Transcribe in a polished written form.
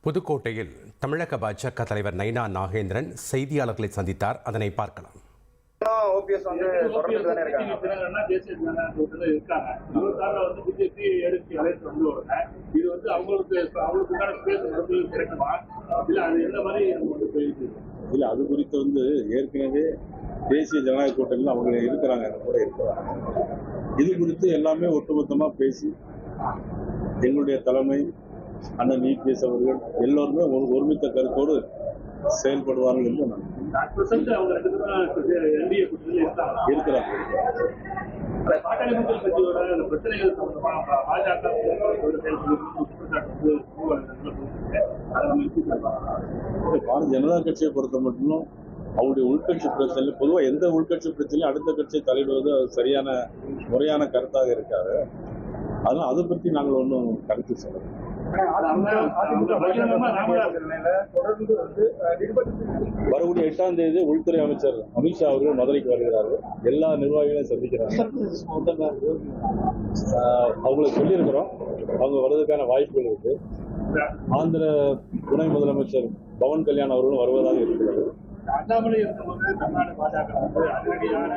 புதுக்கோட்டையில் தமிழக பாஜக தலைவர் நைனா நாகேந்திரன் செய்தியாளர்களை சந்தித்தார். அதனை பார்க்கலாம். ஓபிஎஸ் வந்து தொடர்ந்து தானே இருக்காங்க. தேசிய ஜனநாயக கூட்டணியில இருக்காங்க. 26 வந்து பிஜேபி எடுத்து அழைத்து வந்து வருங்க. இது வந்து அவங்களுக்கான ஸ்பேஸ் வந்து கிடைக்குமா இல்ல அது எந்த மாதிரி போயிட்டு இல்ல அது குறித்து வந்து ஏற்கனவே தேசிய ஜனநாயக கூட்டணியில் அவங்க இருக்கிறாங்க கூட இருக்கிறாங்க. இது குறித்து எல்லாமே ஒட்டுமொத்தமா பேசி எங்களுடைய தலைமை அண்ணன் இபிஎஸ் அவர்கள் எல்லோருமே ஒருமித்த கருத்தோடு செயல்படுவார்கள் என்று நான் இருக்கிறாங்க. பாட்டாளி மக்கள் கட்சியோட பிரச்சனைகள் பாரதிய ஜனதா கட்சியை பொறுத்த மட்டும் அவருடைய உள்கட்சி பிரச்சனை பொதுவாக எந்த உள்கட்சி பிரச்சனையும் அடுத்த கட்சியை தலையிடுவது அது சரியான முறையான கருத்தாக இருக்காது. அதனால அதை பற்றி நாங்கள் ஒன்றும் கருத்து சொல்லலாம். வரக்கூடிய 8ஆம் தேதி உள்துறை அமைச்சர் அமித்ஷா அவர்கள் மதுரைக்கு வருகிறார்கள். எல்லா நிர்வாகிகளையும் சந்திக்கிறாங்க. அவங்களுக்கு சொல்லியிருக்கிறோம், அவங்க வர்றதுக்கான வாய்ப்புகள் இருக்கு. ஆந்திர துணை முதலமைச்சர் பவன் கல்யாண் அவர்களும் வருவதாக இருக்கிறார். அண்ணாமலை இருக்கும்போது தமிழ்நாடு பாஜக அதிரடியான